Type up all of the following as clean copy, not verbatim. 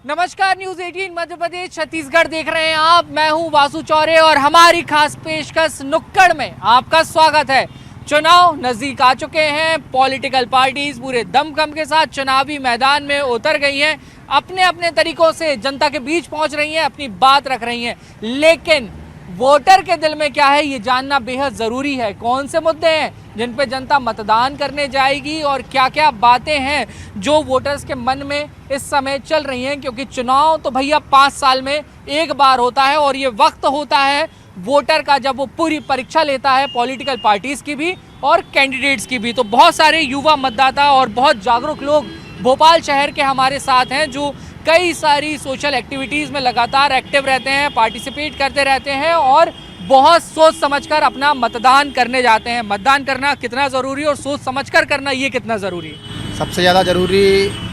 नमस्कार, न्यूज 18 मध्य प्रदेश छत्तीसगढ़ देख रहे हैं आप। मैं हूं वासु चौरे और हमारी खास पेशकश नुक्कड़ में आपका स्वागत है। चुनाव नजदीक आ चुके हैं। पॉलिटिकल पार्टीज पूरे दमखम के साथ चुनावी मैदान में उतर गई हैं। अपने अपने तरीकों से जनता के बीच पहुंच रही हैं, अपनी बात रख रही हैं। लेकिन वोटर के दिल में क्या है ये जानना बेहद ज़रूरी है। कौन से मुद्दे हैं जिन पे जनता मतदान करने जाएगी और क्या क्या बातें हैं जो वोटर्स के मन में इस समय चल रही हैं। क्योंकि चुनाव तो भैया 5 साल में एक बार होता है और ये वक्त होता है वोटर का जब वो पूरी परीक्षा लेता है, पॉलिटिकल पार्टीज़ की भी और कैंडिडेट्स की भी। तो बहुत सारे युवा मतदाता और बहुत जागरूक लोग भोपाल शहर के हमारे साथ हैं जो कई सारी सोशल एक्टिविटीज़ में लगातार एक्टिव रहते हैं, पार्टिसिपेट करते रहते हैं और बहुत सोच समझकर अपना मतदान करने जाते हैं। मतदान करना कितना ज़रूरी और सोच समझकर करना ये कितना ज़रूरी है? सबसे ज़्यादा ज़रूरी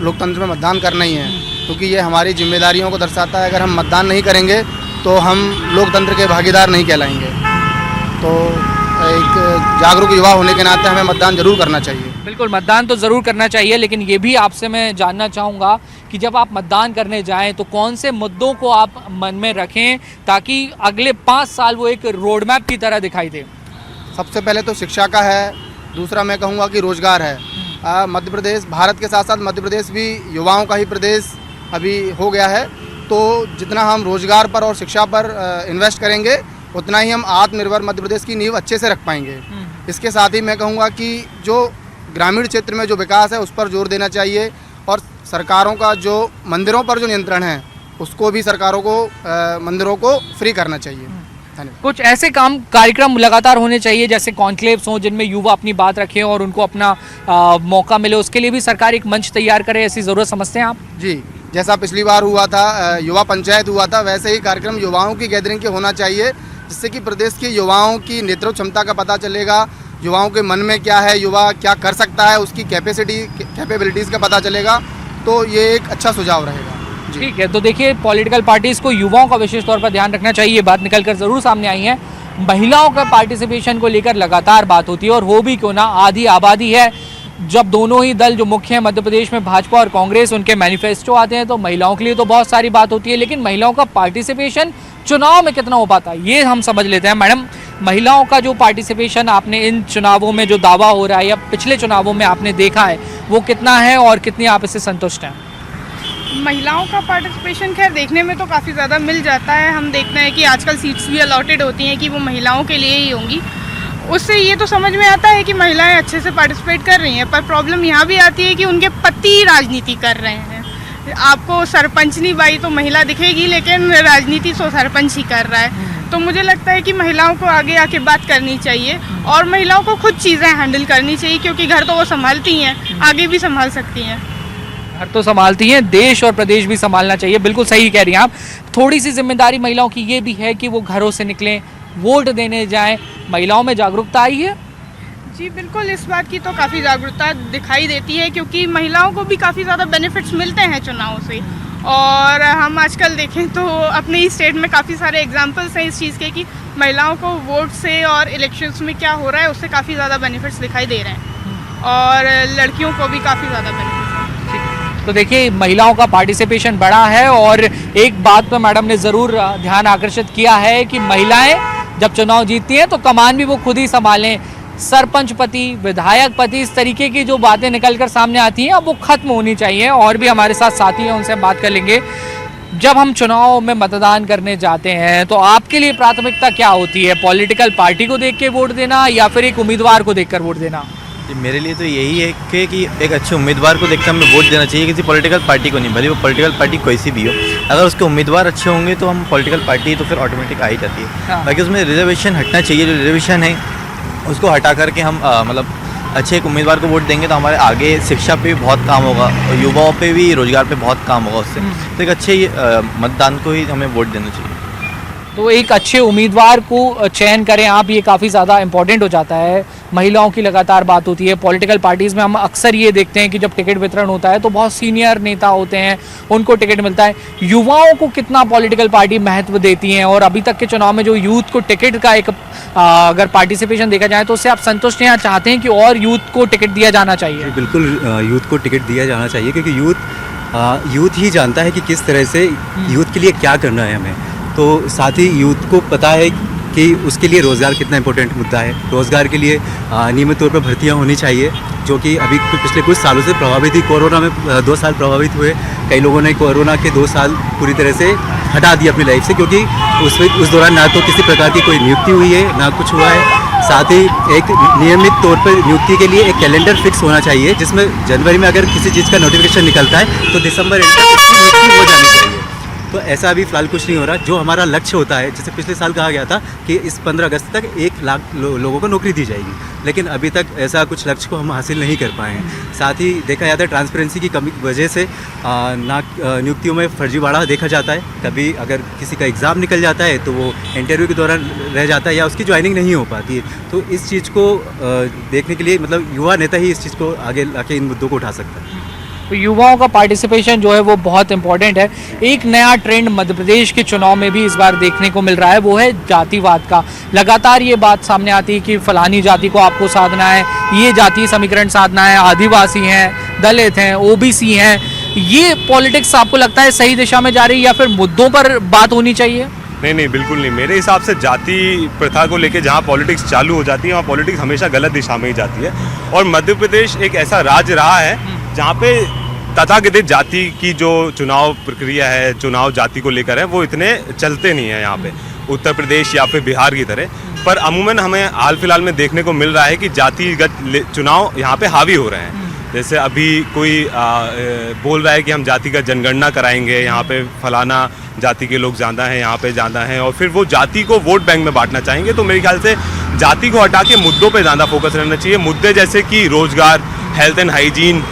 लोकतंत्र में मतदान करना ही है, क्योंकि ये हमारी जिम्मेदारियों को दर्शाता है। अगर हम मतदान नहीं करेंगे तो हम लोकतंत्र के भागीदार नहीं कहलाएंगे। तो एक जागरूक युवा होने के नाते हमें मतदान जरूर करना चाहिए। बिल्कुल, मतदान तो ज़रूर करना चाहिए, लेकिन ये भी आपसे मैं जानना चाहूँगा कि जब आप मतदान करने जाएं तो कौन से मुद्दों को आप मन में रखें ताकि अगले 5 साल वो एक रोड मैप की तरह दिखाई दे। सबसे पहले तो शिक्षा का है, दूसरा मैं कहूँगा कि रोजगार है। मध्य प्रदेश, भारत के साथ साथ मध्य प्रदेश भी युवाओं का ही प्रदेश अभी हो गया है। तो जितना हम रोजगार पर और शिक्षा पर इन्वेस्ट करेंगे उतना ही हम आत्मनिर्भर मध्य प्रदेश की नींव अच्छे से रख पाएंगे। इसके साथ ही मैं कहूँगा कि जो ग्रामीण क्षेत्र में जो विकास है उस पर जोर देना चाहिए और सरकारों का जो मंदिरों पर जो नियंत्रण है उसको भी सरकारों को मंदिरों को फ्री करना चाहिए। कुछ ऐसे कार्यक्रम लगातार होने चाहिए जैसे कॉन्क्लेव्स हों जिनमें युवा अपनी बात रखें और उनको अपना मौका मिले। उसके लिए भी सरकार एक मंच तैयार करे, ऐसी ज़रूरत समझते हैं आप? जी, जैसा पिछली बार हुआ था, युवा पंचायत हुआ था, वैसे ही कार्यक्रम युवाओं की गैदरिंग के होना चाहिए, जिससे कि प्रदेश के युवाओं की नेतृत्व क्षमता का पता चलेगा, युवाओं के मन में क्या है, युवा क्या कर सकता है, उसकी कैपेबिलिटीज़ का पता चलेगा। तो ये एक अच्छा सुझाव रहेगा। ठीक है, तो देखिए पॉलिटिकल पार्टीज़ को युवाओं का विशेष तौर पर ध्यान रखना चाहिए। ये बात निकल कर ज़रूर सामने आई है। महिलाओं का पार्टिसिपेशन को लेकर लगातार बात होती है और हो भी क्यों ना, आधी आबादी है। जब दोनों ही दल जो मुख्य हैं मध्य प्रदेश में, भाजपा और कांग्रेस, उनके मैनिफेस्टो आते हैं तो महिलाओं के लिए तो बहुत सारी बात होती है, लेकिन महिलाओं का पार्टिसिपेशन चुनाव में कितना हो पाता है ये हम समझ लेते हैं। मैडम, महिलाओं का जो पार्टिसिपेशन आपने इन चुनावों में जो दावा हो रहा है या पिछले चुनावों में आपने देखा है वो कितना है और कितनी आप इससे संतुष्ट हैं? महिलाओं का पार्टिसिपेशन खैर देखने में तो काफ़ी ज़्यादा मिल जाता है। हम देखते हैं कि आजकल सीट्स भी अलॉटेड होती हैं कि वो महिलाओं के लिए ही होंगी। उससे ये तो समझ में आता है कि महिलाएं अच्छे से पार्टिसिपेट कर रही हैं, पर प्रॉब्लम यहाँ भी आती है कि उनके पति राजनीति कर रहे हैं। आपको सरपंचनी बाई तो महिला दिखेगी, लेकिन राजनीति तो सरपंच ही कर रहा है। तो मुझे लगता है कि महिलाओं को आगे आके बात करनी चाहिए और महिलाओं को खुद चीज़ें हैंडल करनी चाहिए, क्योंकि घर तो वो संभालती हैं, आगे भी संभाल सकती हैं। घर तो संभालती हैं, देश और प्रदेश भी संभालना चाहिए। बिल्कुल सही कह रही हैं आप। थोड़ी सी जिम्मेदारी महिलाओं की ये भी है कि वो घरों से निकलें, वोट देने जाएं। महिलाओं में जागरूकता आई है? जी बिल्कुल, इस बात की तो काफ़ी जागरूकता दिखाई देती है, क्योंकि महिलाओं को भी काफ़ी ज़्यादा बेनिफिट्स मिलते हैं चुनाव से। और हम आजकल देखें तो अपने ही स्टेट में काफ़ी सारे एग्जांपल्स हैं इस चीज़ के कि महिलाओं को वोट से और इलेक्शंस में क्या हो रहा है उससे काफ़ी ज़्यादा बेनिफिट्स दिखाई दे रहे हैं और लड़कियों को भी काफ़ी ज़्यादा बेनिफिट्स हैं। तो देखिए महिलाओं का पार्टिसिपेशन बढ़ा है और एक बात पर मैडम ने ज़रूर ध्यान आकर्षित किया है कि महिलाएँ जब चुनाव जीतती हैं तो कमान भी वो खुद ही संभालें। सरपंच पति, विधायक पति, इस तरीके की जो बातें निकलकर सामने आती हैं अब वो खत्म होनी चाहिए। और भी हमारे साथ साथी हैं, उनसे हम बात कर लेंगे। जब हम चुनाव में मतदान करने जाते हैं तो आपके लिए प्राथमिकता क्या होती है? पॉलिटिकल पार्टी को देख के वोट देना या फिर एक उम्मीदवार को देखकर वोट देना? मेरे लिए तो यही है कि एक अच्छे उम्मीदवार को देखकर हमें वोट देना चाहिए, किसी पॉलिटिकल पार्टी को नहीं, भले वो पॉलिटिकल पार्टी कोई सी भी हो। अगर उसके उम्मीदवार अच्छे होंगे तो हम पॉलिटिकल पार्टी तो फिर ऑटोमेटिक आ ही जाती है। बाकी उसमें रिजर्वेशन हटना चाहिए, जो रिजर्वेशन है उसको हटा करके हम मतलब अच्छे एक उम्मीदवार को वोट देंगे तो हमारे आगे शिक्षा पे भी बहुत काम होगा और युवाओं पे भी, रोजगार पे बहुत काम होगा उससे। तो एक अच्छे मतदान को ही हमें वोट देना चाहिए। तो एक अच्छे उम्मीदवार को चयन करें आप, ये काफ़ी ज़्यादा इम्पोर्टेंट हो जाता है। महिलाओं की लगातार बात होती है। पॉलिटिकल पार्टीज़ में हम अक्सर ये देखते हैं कि जब टिकट वितरण होता है तो बहुत सीनियर नेता होते हैं, उनको टिकट मिलता है। युवाओं को कितना पॉलिटिकल पार्टी महत्व देती हैं और अभी तक के चुनाव में जो यूथ को टिकट का एक अगर पार्टिसिपेशन देखा जाए तो उससे आप संतुष्ट हैं या चाहते हैं कि और यूथ को टिकट दिया जाना चाहिए? बिल्कुल यूथ को टिकट दिया जाना चाहिए, क्योंकि यूथ यूथ ही जानता है कि किस तरह से यूथ के लिए क्या करना है हमें। तो साथ ही यूथ को पता है कि उसके लिए रोज़गार कितना इंपॉर्टेंट मुद्दा है। रोज़गार के लिए नियमित तौर पर भर्तियां होनी चाहिए, जो कि अभी पिछले कुछ सालों से प्रभावित ही। कोरोना में 2 साल प्रभावित हुए, कई लोगों ने कोरोना के 2 साल पूरी तरह से हटा दिया अपनी लाइफ से, क्योंकि उस दौरान ना तो किसी प्रकार की कोई नियुक्ति हुई है, ना कुछ हुआ है। साथ ही एक नियमित तौर पर नियुक्ति के लिए एक कैलेंडर फिक्स होना चाहिए, जिसमें जनवरी में अगर किसी चीज़ का नोटिफिकेशन निकलता है तो दिसंबर एंड तक उसकी नियुक्ति हो जानी चाहिए। तो ऐसा अभी फ़िलहाल कुछ नहीं हो रहा। जो हमारा लक्ष्य होता है, जैसे पिछले साल कहा गया था कि इस 15 अगस्त तक 1 लाख लोगों को नौकरी दी जाएगी, लेकिन अभी तक ऐसा कुछ लक्ष्य को हम हासिल नहीं कर पाए हैं। साथ ही देखा जाता है ट्रांसपेरेंसी की कमी की वजह से नियुक्तियों में फर्जीवाड़ा देखा जाता है। कभी अगर किसी का एग्ज़ाम निकल जाता है तो वो इंटरव्यू के दौरान रह जाता है या उसकी ज्वाइनिंग नहीं हो पाती है। तो इस चीज़ को देखने के लिए मतलब युवा नेता ही इस चीज़ को आगे लाके इन मुद्दों को उठा सकता है। तो युवाओं का पार्टिसिपेशन जो है वो बहुत इंपॉर्टेंट है। एक नया ट्रेंड मध्य प्रदेश के चुनाव में भी इस बार देखने को मिल रहा है, वो है जातिवाद का। लगातार ये बात सामने आती है कि फलानी जाति को आपको साधना है, ये जातीय समीकरण साधना है, आदिवासी हैं, दलित हैं, ओबीसी हैं। ये पॉलिटिक्स आपको लगता है सही दिशा में जा रही है या फिर मुद्दों पर बात होनी चाहिए? नहीं, बिल्कुल नहीं। मेरे हिसाब से जाति प्रथा को लेके जहाँ पॉलिटिक्स चालू हो जाती है वहाँ पॉलिटिक्स हमेशा गलत दिशा में ही जाती है। और मध्य प्रदेश एक ऐसा राज्य रहा है जहाँ पे तथाकथित जाति की जो चुनाव प्रक्रिया है, चुनाव जाति को लेकर है, वो इतने चलते नहीं है यहाँ पे उत्तर प्रदेश या फिर बिहार की तरह। पर अमूमन हमें हाल फिलहाल में देखने को मिल रहा है कि जातिगत चुनाव यहाँ पे हावी हो रहे हैं। जैसे अभी कोई बोल रहा है कि हम जातिगत जनगणना कराएंगे, यहाँ पे फलाना जाति के लोग ज़्यादा हैं, यहाँ पे ज़्यादा हैं, और फिर वो जाति को वोट बैंक में बांटना चाहेंगे। तो मेरे ख्याल से जाति को हटा के मुद्दों पे ज़्यादा फोकस रहना चाहिए। मुद्दे जैसे कि रोज़गार, हेल्थ एंड हाइजीन,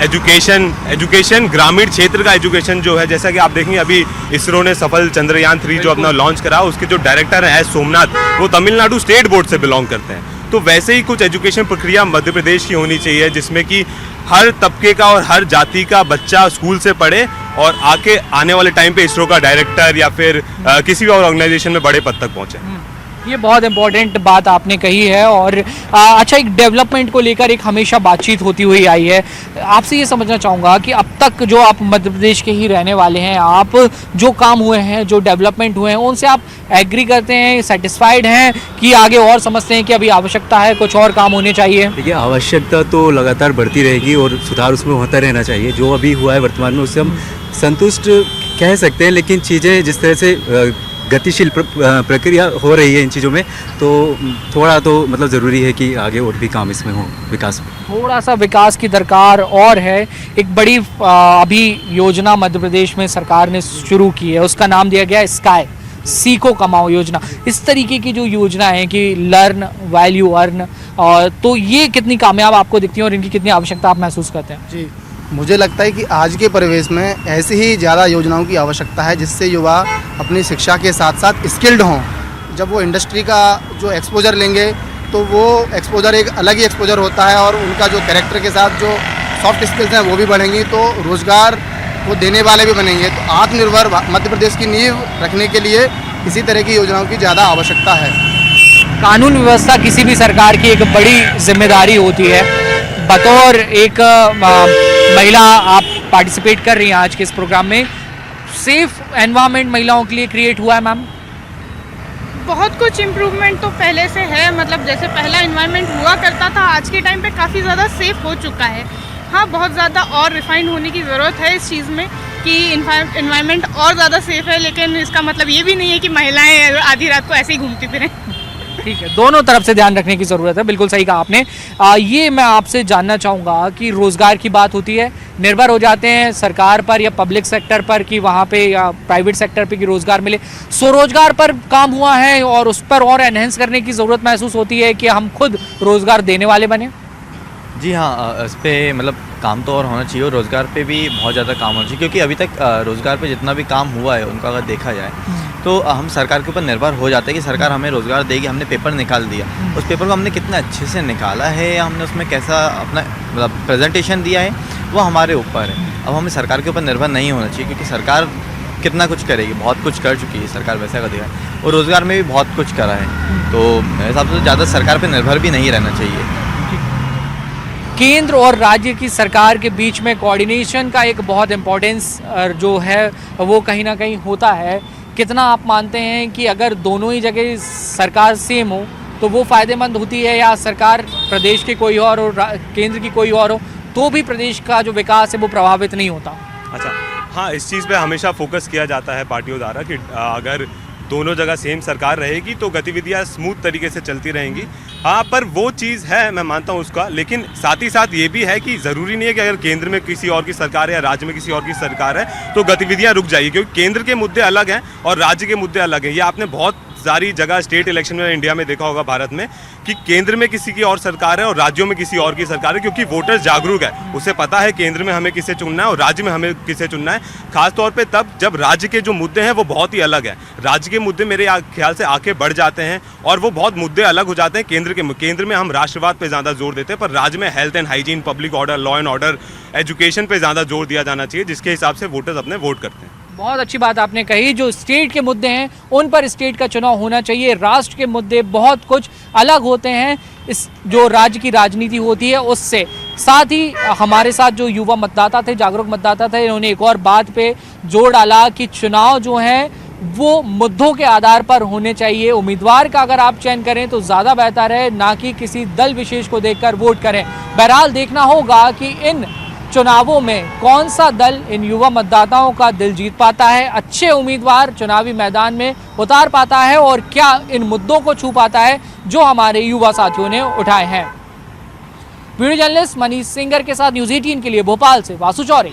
एजुकेशन, ग्रामीण क्षेत्र का एजुकेशन जो है, जैसा कि आप देखेंगे अभी इसरो ने सफल चंद्रयान 3 जो अपना लॉन्च करा, उसके जो डायरेक्टर हैं एस सोमनाथ, वो तमिलनाडु स्टेट बोर्ड से बिलोंग करते हैं। तो वैसे ही कुछ एजुकेशन प्रक्रिया मध्य प्रदेश की होनी चाहिए, जिसमें कि हर तबके का और हर जाति का बच्चा स्कूल से पढ़े और आने वाले टाइम पे इसरो का डायरेक्टर या फिर किसी भी और ऑर्गेनाइजेशन में बड़े पद तक पहुँचे। ये बहुत इंपॉर्टेंट बात आपने कही है। और अच्छा, एक डेवलपमेंट को लेकर एक हमेशा बातचीत होती हुई आई है। आपसे ये समझना चाहूँगा कि अब तक जो आप मध्य प्रदेश के ही रहने वाले हैं, आप जो काम हुए हैं, जो डेवलपमेंट हुए हैं, उनसे आप एग्री करते हैं, सेटिस्फाइड हैं कि आगे और समझते हैं कि अभी आवश्यकता है, कुछ और काम होने चाहिए? देखिए, आवश्यकता तो लगातार बढ़ती रहेगी और सुधार उसमें होता रहना चाहिए। जो अभी हुआ है वर्तमान में उससे हम संतुष्ट कह सकते हैं, लेकिन चीज़ें जिस तरह से गतिशील प्रक्रिया हो रही है इन चीज़ों में, तो थोड़ा तो मतलब ज़रूरी है कि आगे और भी काम इसमें हो, विकास में थोड़ा सा विकास की दरकार और है। एक बड़ी अभी योजना मध्य प्रदेश में सरकार ने शुरू की है, उसका नाम दिया गया स्काई, सीखो कमाओ योजना। इस तरीके की जो योजना है कि लर्न वैल्यू अर्न, और तो ये कितनी कामयाब आपको दिखती है और इनकी कितनी आवश्यकता आप महसूस करते हैं? जी, मुझे लगता है कि आज के परिवेश में ऐसी ही ज़्यादा योजनाओं की आवश्यकता है, जिससे युवा अपनी शिक्षा के साथ साथ स्किल्ड हों। जब वो इंडस्ट्री का जो एक्सपोजर लेंगे तो वो एक्सपोजर एक अलग ही एक्सपोजर होता है, और उनका जो कैरेक्टर के साथ जो सॉफ्ट स्किल्स हैं वो भी बढ़ेंगी, तो रोज़गार वो देने वाले भी बनेंगे। तो आत्मनिर्भर मध्य प्रदेश की नींव रखने के लिए इसी तरह की योजनाओं की ज़्यादा आवश्यकता है। कानून व्यवस्था किसी भी सरकार की एक बड़ी जिम्मेदारी होती है। बतौर एक महिला आप पार्टिसिपेट कर रही हैं आज के इस प्रोग्राम में, सेफ एनवायरनमेंट महिलाओं के लिए क्रिएट हुआ है मैम? बहुत कुछ इम्प्रूवमेंट तो पहले से है। मतलब जैसे पहला एनवायरनमेंट हुआ करता था, आज के टाइम पे काफ़ी ज़्यादा सेफ हो चुका है। हाँ, बहुत ज़्यादा और रिफाइन होने की ज़रूरत है इस चीज़ में कि एनवायरनमेंट और ज़्यादा सेफ है, लेकिन इसका मतलब ये भी नहीं है कि महिलाएं आधी रात को ऐसे ही घूमती फिरें। ठीक है, दोनों तरफ से ध्यान रखने की ज़रूरत है। बिल्कुल सही कहा आपने। ये मैं आपसे जानना चाहूँगा कि रोज़गार की बात होती है, निर्भर हो जाते हैं सरकार पर या पब्लिक सेक्टर पर कि वहाँ पे या प्राइवेट सेक्टर पे कि रोज़गार मिले। स्वरोजगार पर काम हुआ है और उस पर और एनहेंस करने की ज़रूरत महसूस होती है कि हम खुद रोज़गार देने वाले बने? जी हाँ, इस पर मतलब काम तो और होना चाहिए और रोज़गार पे भी बहुत ज़्यादा काम होना चाहिए, क्योंकि अभी तक रोज़गार पे जितना भी काम हुआ है उनका अगर देखा जाए तो हम सरकार के ऊपर निर्भर हो जाते हैं कि सरकार हमें रोज़गार देगी। हमने पेपर निकाल दिया, उस पेपर को हमने कितना अच्छे से निकाला है या हमने उसमें कैसा अपना मतलब प्रेजेंटेशन दिया है, वो हमारे ऊपर है। अब हमें सरकार के ऊपर निर्भर नहीं होना चाहिए, क्योंकि सरकार कितना कुछ करेगी, बहुत कुछ कर चुकी है सरकार, वैसा कर दिया है, और रोज़गार में भी बहुत कुछ करा है। तो मेरे हिसाब से ज़्यादा सरकार पर निर्भर भी नहीं रहना चाहिए। केंद्र और राज्य की सरकार के बीच में कोऑर्डिनेशन का एक बहुत इम्पोर्टेंस जो है वो कहीं ना कहीं होता है। कितना आप मानते हैं कि अगर दोनों ही जगह सरकार सेम हो तो वो फ़ायदेमंद होती है, या सरकार प्रदेश की कोई और केंद्र की कोई और हो तो भी प्रदेश का जो विकास है वो प्रभावित नहीं होता? अच्छा, हाँ, इस चीज़ पे हमेशा फोकस किया जाता है पार्टियों द्वारा कि अगर दोनों जगह सेम सरकार रहेगी तो गतिविधियाँ स्मूथ तरीके से चलती रहेंगी। हाँ, पर वो चीज़ है, मैं मानता हूँ उसका, लेकिन साथ ही साथ ये भी है कि ज़रूरी नहीं है कि अगर केंद्र में किसी और की सरकार है या राज्य में किसी और की सरकार है तो गतिविधियाँ रुक जाएगी, क्योंकि केंद्र के मुद्दे अलग हैं और राज्य के मुद्दे अलग हैं। ये आपने बहुत सारी जगह स्टेट इलेक्शन में इंडिया में देखा होगा, भारत में, कि केंद्र में किसी की और सरकार है और राज्यों में किसी और की सरकार है, क्योंकि वोटर्स जागरूक है, उसे पता है केंद्र में हमें किसे चुनना है और राज्य में हमें किसे चुनना है। खासतौर पे तब जब राज्य के जो मुद्दे हैं वो बहुत ही अलग है। राज्य के मुद्दे मेरे ख्याल से आके बढ़ जाते हैं और वो बहुत मुद्दे अलग हो जाते हैं केंद्र में हम राष्ट्रवाद पे ज़्यादा जोर देते हैं, पर राज्य में health and hygiene, public order, law and order, education पे ज़्यादा जोर दिया जाना चाहिए, जिसके हिसाब से वोटर्स अपने वोट करते हैं। बहुत अच्छी बात आपने कही। जो स्टेट के मुद्दे हैं उन पर स्टेट का चुनाव होना चाहिए। राष्ट्र के मुद्दे बहुत कुछ अलग होते हैं इस जो राज्य की राजनीति होती है उससे। साथ ही हमारे साथ जो युवा मतदाता थे, जागरूक मतदाता थे, इन्होंने एक और बात पे जोर डाला कि चुनाव जो हैं वो मुद्दों के आधार पर होने चाहिए। उम्मीदवार का अगर आप चयन करें तो ज़्यादा बेहतर है, ना कि किसी दल विशेष को देखकर वोट करें। बहरहाल देखना होगा कि इन चुनावों में कौन सा दल इन युवा मतदाताओं का दिल जीत पाता है, अच्छे उम्मीदवार चुनावी मैदान में उतार पाता है और क्या इन मुद्दों को छू पाता है जो हमारे युवा साथियों ने उठाए हैं। वीडियो जर्नलिस्ट मनीष सिंगर के साथ न्यूज़ 18 के लिए भोपाल से वासु चौरे।